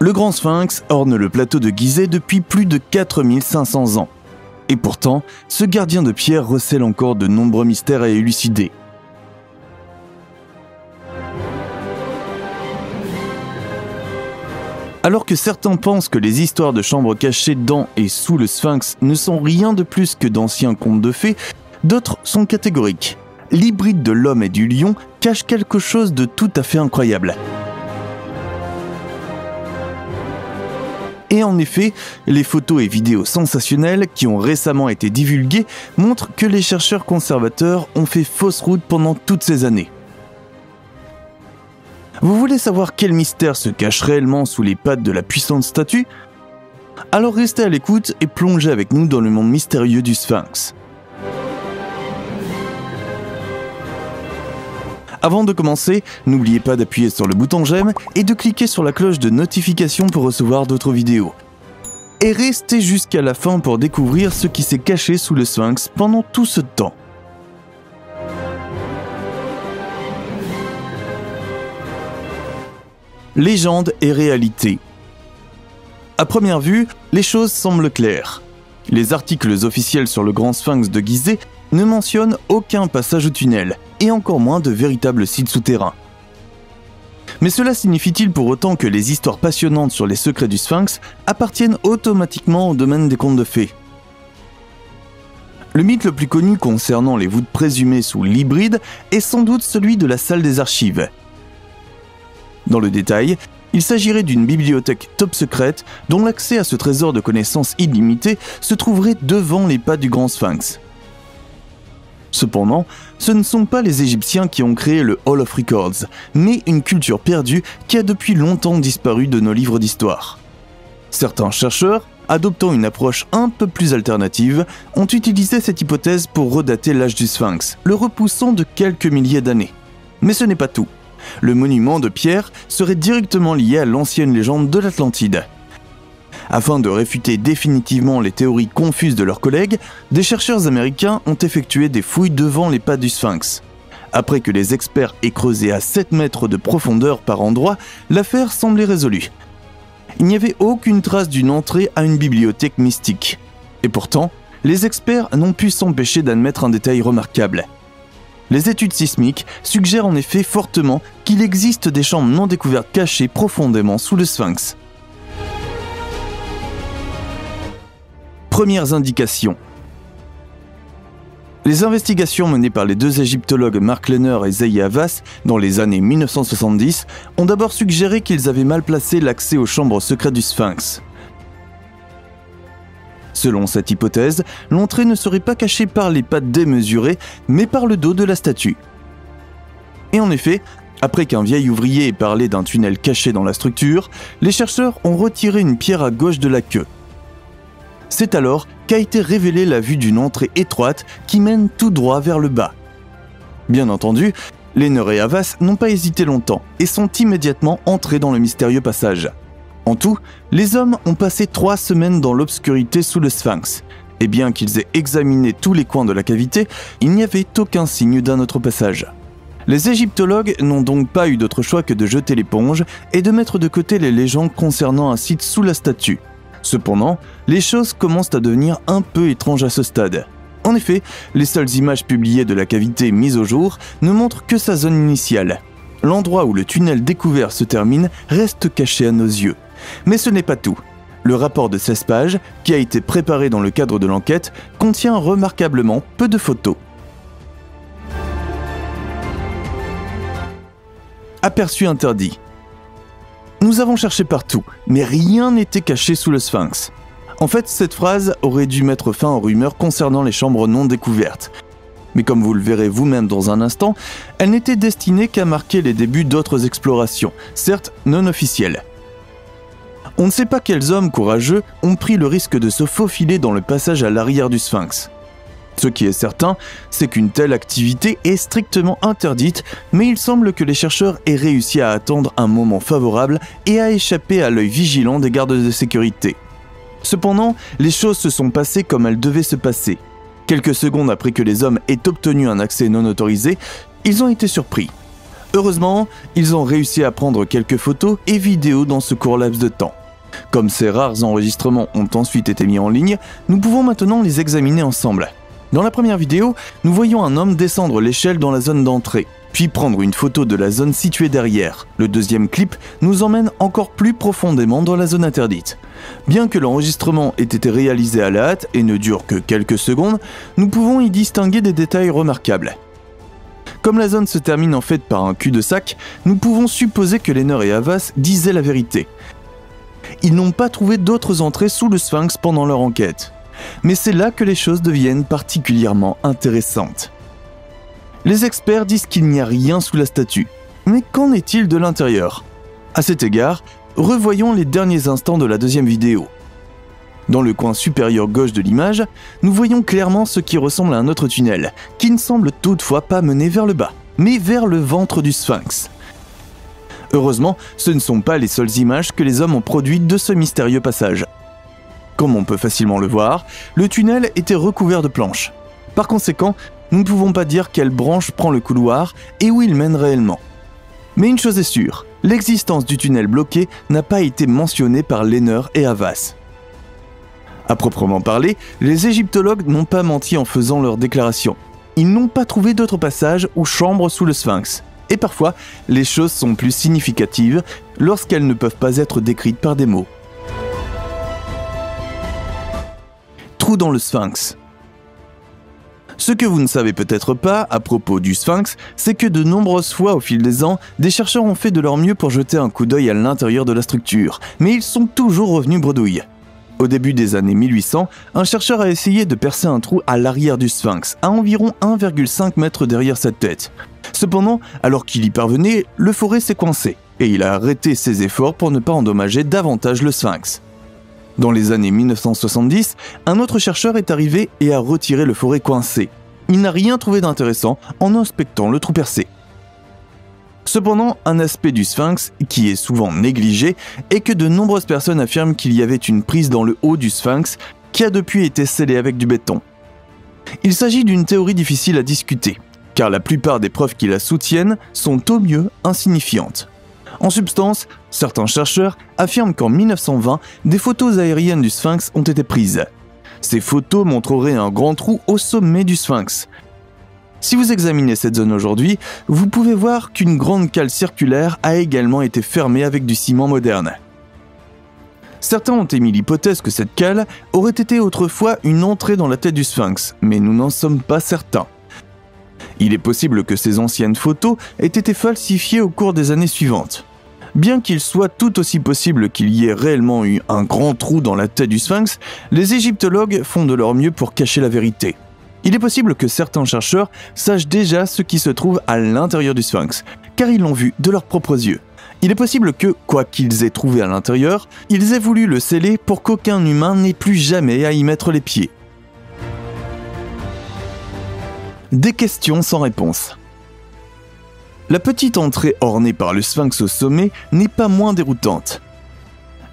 Le Grand Sphinx orne le plateau de Gizeh depuis plus de 4500 ans. Et pourtant, ce gardien de pierre recèle encore de nombreux mystères à élucider. Alors que certains pensent que les histoires de chambres cachées dans et sous le Sphinx ne sont rien de plus que d'anciens contes de fées, d'autres sont catégoriques. L'hybride de l'homme et du lion cache quelque chose de tout à fait incroyable. Et en effet, les photos et vidéos sensationnelles qui ont récemment été divulguées montrent que les chercheurs conservateurs ont fait fausse route pendant toutes ces années. Vous voulez savoir quel mystère se cache réellement sous les pattes de la puissante statue? Alors restez à l'écoute et plongez avec nous dans le monde mystérieux du Sphinx. Avant de commencer, n'oubliez pas d'appuyer sur le bouton j'aime et de cliquer sur la cloche de notification pour recevoir d'autres vidéos. Et restez jusqu'à la fin pour découvrir ce qui s'est caché sous le Sphinx pendant tout ce temps. Légende et réalité. À première vue, les choses semblent claires. Les articles officiels sur le Grand Sphinx de Gizeh ne mentionnent aucun passage au tunnel, et encore moins de véritables sites souterrains. Mais cela signifie-t-il pour autant que les histoires passionnantes sur les secrets du Sphinx appartiennent automatiquement au domaine des contes de fées? Le mythe le plus connu concernant les voûtes présumées sous l'hybride est sans doute celui de la salle des archives. Dans le détail, il s'agirait d'une bibliothèque top secrète dont l'accès à ce trésor de connaissances illimité se trouverait devant les pas du Grand Sphinx. Cependant, ce ne sont pas les Égyptiens qui ont créé le Hall of Records, mais une culture perdue qui a depuis longtemps disparu de nos livres d'histoire. Certains chercheurs, adoptant une approche un peu plus alternative, ont utilisé cette hypothèse pour redater l'âge du Sphinx, le repoussant de quelques milliers d'années. Mais ce n'est pas tout. Le monument de pierre serait directement lié à l'ancienne légende de l'Atlantide. Afin de réfuter définitivement les théories confuses de leurs collègues, des chercheurs américains ont effectué des fouilles devant les pas du Sphinx. Après que les experts aient creusé à 7 mètres de profondeur par endroit, l'affaire semblait résolue. Il n'y avait aucune trace d'une entrée à une bibliothèque mystique. Et pourtant, les experts n'ont pu s'empêcher d'admettre un détail remarquable. Les études sismiques suggèrent en effet fortement qu'il existe des chambres non découvertes cachées profondément sous le Sphinx. Premières indications. Les investigations menées par les deux égyptologues Mark Lehner et Zahi Hawass dans les années 1970 ont d'abord suggéré qu'ils avaient mal placé l'accès aux chambres secrètes du Sphinx. Selon cette hypothèse, l'entrée ne serait pas cachée par les pattes démesurées, mais par le dos de la statue. Et en effet, après qu'un vieil ouvrier ait parlé d'un tunnel caché dans la structure, les chercheurs ont retiré une pierre à gauche de la queue. C'est alors qu'a été révélée la vue d'une entrée étroite qui mène tout droit vers le bas. Bien entendu, Lehner et Hawass n'ont pas hésité longtemps et sont immédiatement entrés dans le mystérieux passage. En tout, les hommes ont passé 3 semaines dans l'obscurité sous le Sphinx, et bien qu'ils aient examiné tous les coins de la cavité, il n'y avait aucun signe d'un autre passage. Les égyptologues n'ont donc pas eu d'autre choix que de jeter l'éponge et de mettre de côté les légendes concernant un site sous la statue. Cependant, les choses commencent à devenir un peu étranges à ce stade. En effet, les seules images publiées de la cavité mise au jour ne montrent que sa zone initiale. L'endroit où le tunnel découvert se termine reste caché à nos yeux. Mais ce n'est pas tout. Le rapport de 16 pages, qui a été préparé dans le cadre de l'enquête, contient remarquablement peu de photos. Aperçu interdit. Nous avons cherché partout, mais rien n'était caché sous le Sphinx. En fait, cette phrase aurait dû mettre fin aux rumeurs concernant les chambres non découvertes. Mais comme vous le verrez vous-même dans un instant, elle n'était destinée qu'à marquer les débuts d'autres explorations, certes non officielles. On ne sait pas quels hommes courageux ont pris le risque de se faufiler dans le passage à l'arrière du Sphinx. Ce qui est certain, c'est qu'une telle activité est strictement interdite, mais il semble que les chercheurs aient réussi à attendre un moment favorable et à échapper à l'œil vigilant des gardes de sécurité. Cependant, les choses se sont passées comme elles devaient se passer. Quelques secondes après que les hommes aient obtenu un accès non autorisé, ils ont été surpris. Heureusement, ils ont réussi à prendre quelques photos et vidéos dans ce court laps de temps. Comme ces rares enregistrements ont ensuite été mis en ligne, nous pouvons maintenant les examiner ensemble. Dans la première vidéo, nous voyons un homme descendre l'échelle dans la zone d'entrée, puis prendre une photo de la zone située derrière. Le deuxième clip nous emmène encore plus profondément dans la zone interdite. Bien que l'enregistrement ait été réalisé à la hâte et ne dure que quelques secondes, nous pouvons y distinguer des détails remarquables. Comme la zone se termine en fait par un cul-de-sac, nous pouvons supposer que Lehner et Havas disaient la vérité. Ils n'ont pas trouvé d'autres entrées sous le Sphinx pendant leur enquête. Mais c'est là que les choses deviennent particulièrement intéressantes. Les experts disent qu'il n'y a rien sous la statue. Mais qu'en est-il de l'intérieur? À cet égard, revoyons les derniers instants de la deuxième vidéo. Dans le coin supérieur gauche de l'image, nous voyons clairement ce qui ressemble à un autre tunnel, qui ne semble toutefois pas mener vers le bas, mais vers le ventre du Sphinx. Heureusement, ce ne sont pas les seules images que les hommes ont produites de ce mystérieux passage. Comme on peut facilement le voir, le tunnel était recouvert de planches. Par conséquent, nous ne pouvons pas dire quelle branche prend le couloir et où il mène réellement. Mais une chose est sûre, l'existence du tunnel bloqué n'a pas été mentionnée par Lehner et Havas. À proprement parler, les égyptologues n'ont pas menti en faisant leur déclaration. Ils n'ont pas trouvé d'autres passages ou chambres sous le Sphinx. Et parfois, les choses sont plus significatives lorsqu'elles ne peuvent pas être décrites par des mots. Trou dans le Sphinx. Ce que vous ne savez peut-être pas à propos du Sphinx, c'est que de nombreuses fois au fil des ans, des chercheurs ont fait de leur mieux pour jeter un coup d'œil à l'intérieur de la structure, mais ils sont toujours revenus bredouilles. Au début des années 1800, un chercheur a essayé de percer un trou à l'arrière du Sphinx, à environ 1,5 mètre derrière sa tête. Cependant, alors qu'il y parvenait, le forêt s'est coincé, et il a arrêté ses efforts pour ne pas endommager davantage le Sphinx. Dans les années 1970, un autre chercheur est arrivé et a retiré le forêt coincé. Il n'a rien trouvé d'intéressant en inspectant le trou percé. Cependant, un aspect du Sphinx, qui est souvent négligé, est que de nombreuses personnes affirment qu'il y avait une prise dans le haut du Sphinx qui a depuis été scellée avec du béton. Il s'agit d'une théorie difficile à discuter, car la plupart des preuves qui la soutiennent sont au mieux insignifiantes. En substance, certains chercheurs affirment qu'en 1920, des photos aériennes du Sphinx ont été prises. Ces photos montreraient un grand trou au sommet du Sphinx. Si vous examinez cette zone aujourd'hui, vous pouvez voir qu'une grande cale circulaire a également été fermée avec du ciment moderne. Certains ont émis l'hypothèse que cette cale aurait été autrefois une entrée dans la tête du Sphinx, mais nous n'en sommes pas certains. Il est possible que ces anciennes photos aient été falsifiées au cours des années suivantes. Bien qu'il soit tout aussi possible qu'il y ait réellement eu un grand trou dans la tête du Sphinx, les égyptologues font de leur mieux pour cacher la vérité. Il est possible que certains chercheurs sachent déjà ce qui se trouve à l'intérieur du Sphinx, car ils l'ont vu de leurs propres yeux. Il est possible que, quoi qu'ils aient trouvé à l'intérieur, ils aient voulu le sceller pour qu'aucun humain n'ait plus jamais à y mettre les pieds. Des questions sans réponse. La petite entrée ornée par le Sphinx au sommet n'est pas moins déroutante.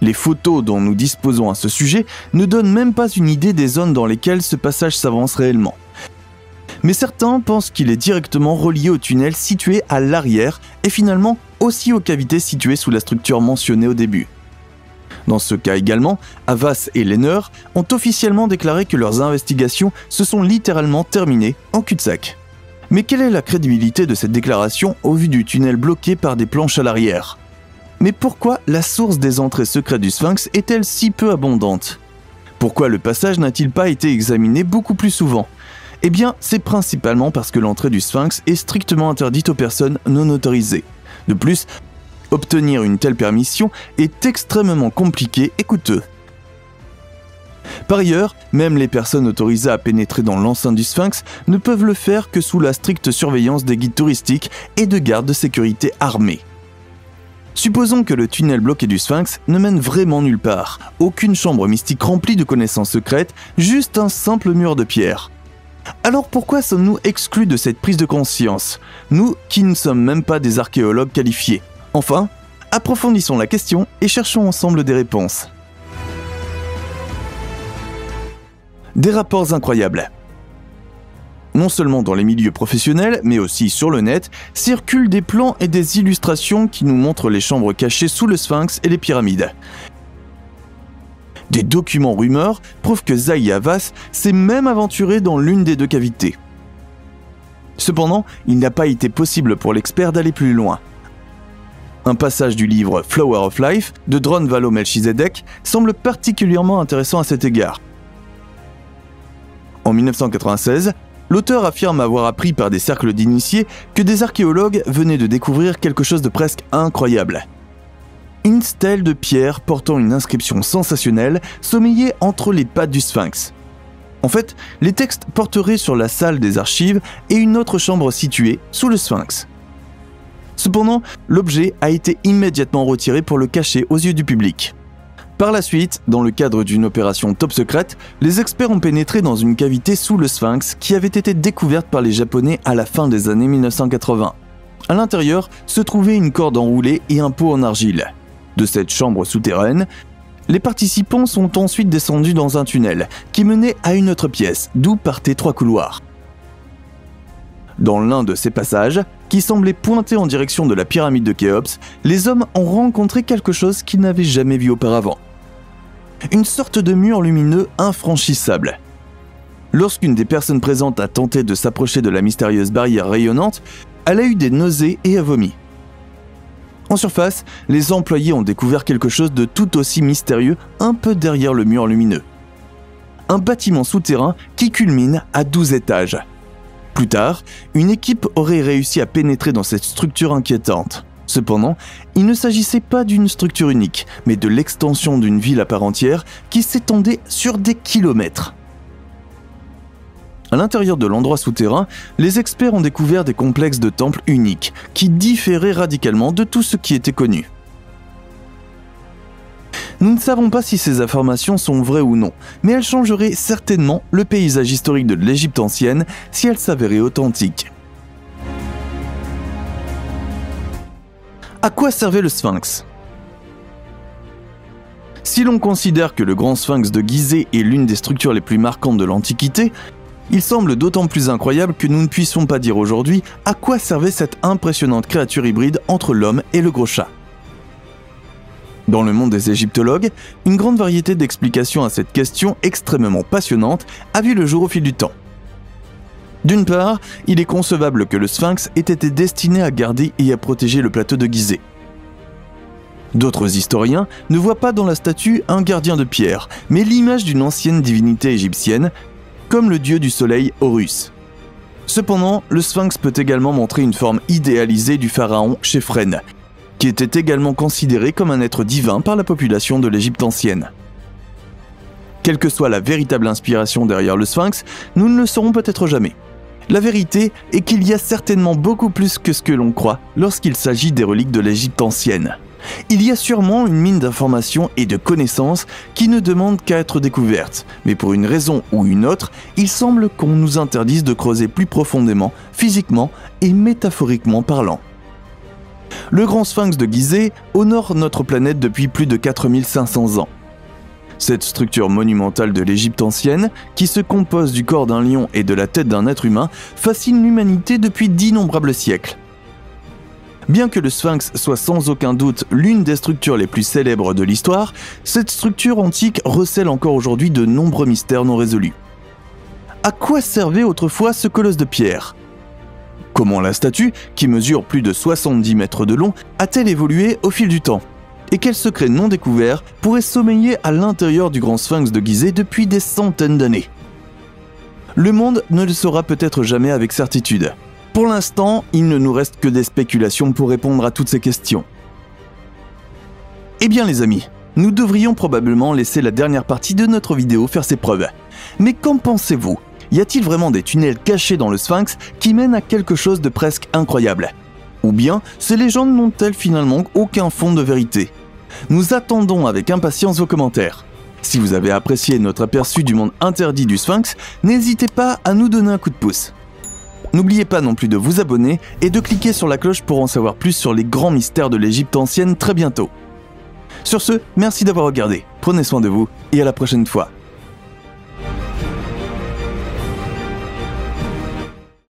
Les photos dont nous disposons à ce sujet ne donnent même pas une idée des zones dans lesquelles ce passage s'avance réellement. Mais certains pensent qu'il est directement relié au tunnel situé à l'arrière et finalement aussi aux cavités situées sous la structure mentionnée au début. Dans ce cas également, Havas et Lehner ont officiellement déclaré que leurs investigations se sont littéralement terminées en cul-de-sac. Mais quelle est la crédibilité de cette déclaration au vu du tunnel bloqué par des planches à l'arrière ? Mais pourquoi la source des entrées secrètes du Sphinx est-elle si peu abondante ? Pourquoi le passage n'a-t-il pas été examiné beaucoup plus souvent ? Eh bien, c'est principalement parce que l'entrée du Sphinx est strictement interdite aux personnes non autorisées. De plus, obtenir une telle permission est extrêmement compliqué et coûteux. Par ailleurs, même les personnes autorisées à pénétrer dans l'enceinte du Sphinx ne peuvent le faire que sous la stricte surveillance des guides touristiques et de gardes de sécurité armés. Supposons que le tunnel bloqué du Sphinx ne mène vraiment nulle part, aucune chambre mystique remplie de connaissances secrètes, juste un simple mur de pierre. Alors pourquoi sommes-nous exclus de cette prise de conscience, nous qui ne sommes même pas des archéologues qualifiés ? Enfin, approfondissons la question et cherchons ensemble des réponses. Des rapports incroyables. Non seulement dans les milieux professionnels, mais aussi sur le net, circulent des plans et des illustrations qui nous montrent les chambres cachées sous le Sphinx et les pyramides. Des documents rumeurs prouvent que Zahi Hawass s'est même aventuré dans l'une des deux cavités. Cependant, il n'a pas été possible pour l'expert d'aller plus loin. Un passage du livre Flower of Life de Drone Valo Melchizedek semble particulièrement intéressant à cet égard. En 1996, l'auteur affirme avoir appris par des cercles d'initiés que des archéologues venaient de découvrir quelque chose de presque incroyable. Une stèle de pierre portant une inscription sensationnelle sommeillait entre les pattes du Sphinx. En fait, les textes porteraient sur la salle des archives et une autre chambre située sous le Sphinx. Cependant, l'objet a été immédiatement retiré pour le cacher aux yeux du public. Par la suite, dans le cadre d'une opération top secrète, les experts ont pénétré dans une cavité sous le Sphinx qui avait été découverte par les Japonais à la fin des années 1980. À l'intérieur se trouvait une corde enroulée et un pot en argile. De cette chambre souterraine, les participants sont ensuite descendus dans un tunnel qui menait à une autre pièce, d'où partaient 3 couloirs. Dans l'un de ces passages, qui semblait pointer en direction de la pyramide de Khéops, les hommes ont rencontré quelque chose qu'ils n'avaient jamais vu auparavant. Une sorte de mur lumineux infranchissable. Lorsqu'une des personnes présentes a tenté de s'approcher de la mystérieuse barrière rayonnante, elle a eu des nausées et a vomi. En surface, les employés ont découvert quelque chose de tout aussi mystérieux un peu derrière le mur lumineux. Un bâtiment souterrain qui culmine à 12 étages. Plus tard, une équipe aurait réussi à pénétrer dans cette structure inquiétante. Cependant, il ne s'agissait pas d'une structure unique, mais de l'extension d'une ville à part entière qui s'étendait sur des kilomètres. À l'intérieur de l'endroit souterrain, les experts ont découvert des complexes de temples uniques, qui différaient radicalement de tout ce qui était connu. Nous ne savons pas si ces informations sont vraies ou non, mais elles changeraient certainement le paysage historique de l'Égypte ancienne si elles s'avéraient authentiques. À quoi servait le Sphinx ? Si l'on considère que le grand Sphinx de Gizeh est l'une des structures les plus marquantes de l'Antiquité, il semble d'autant plus incroyable que nous ne puissions pas dire aujourd'hui à quoi servait cette impressionnante créature hybride entre l'homme et le gros chat. Dans le monde des égyptologues, une grande variété d'explications à cette question extrêmement passionnante a vu le jour au fil du temps. D'une part, il est concevable que le Sphinx ait été destiné à garder et à protéger le plateau de Gizeh. D'autres historiens ne voient pas dans la statue un gardien de pierre, mais l'image d'une ancienne divinité égyptienne, comme le dieu du soleil Horus. Cependant, le Sphinx peut également montrer une forme idéalisée du pharaon Chephren, qui était également considéré comme un être divin par la population de l'Égypte ancienne. Quelle que soit la véritable inspiration derrière le Sphinx, nous ne le saurons peut-être jamais. La vérité est qu'il y a certainement beaucoup plus que ce que l'on croit lorsqu'il s'agit des reliques de l'Égypte ancienne. Il y a sûrement une mine d'informations et de connaissances qui ne demandent qu'à être découvertes, mais pour une raison ou une autre, il semble qu'on nous interdise de creuser plus profondément, physiquement et métaphoriquement parlant. Le grand Sphinx de Gizeh honore notre planète depuis plus de 4500 ans. Cette structure monumentale de l'Égypte ancienne, qui se compose du corps d'un lion et de la tête d'un être humain, fascine l'humanité depuis d'innombrables siècles. Bien que le Sphinx soit sans aucun doute l'une des structures les plus célèbres de l'histoire, cette structure antique recèle encore aujourd'hui de nombreux mystères non résolus. À quoi servait autrefois ce colosse de pierre ? Comment la statue, qui mesure plus de 70 mètres de long, a-t-elle évolué au fil du temps ? Et quels secrets non découverts pourraient sommeiller à l'intérieur du grand Sphinx de Gizeh depuis des centaines d'années ? Le monde ne le saura peut-être jamais avec certitude. Pour l'instant, il ne nous reste que des spéculations pour répondre à toutes ces questions. Eh bien les amis, nous devrions probablement laisser la dernière partie de notre vidéo faire ses preuves. Mais qu'en pensez-vous ? Y a-t-il vraiment des tunnels cachés dans le Sphinx qui mènent à quelque chose de presque incroyable ? Ou bien, ces légendes n'ont-elles finalement aucun fond de vérité ? Nous attendons avec impatience vos commentaires. Si vous avez apprécié notre aperçu du monde interdit du Sphinx, n'hésitez pas à nous donner un coup de pouce. N'oubliez pas non plus de vous abonner et de cliquer sur la cloche pour en savoir plus sur les grands mystères de l'Égypte ancienne très bientôt. Sur ce, merci d'avoir regardé, prenez soin de vous et à la prochaine fois.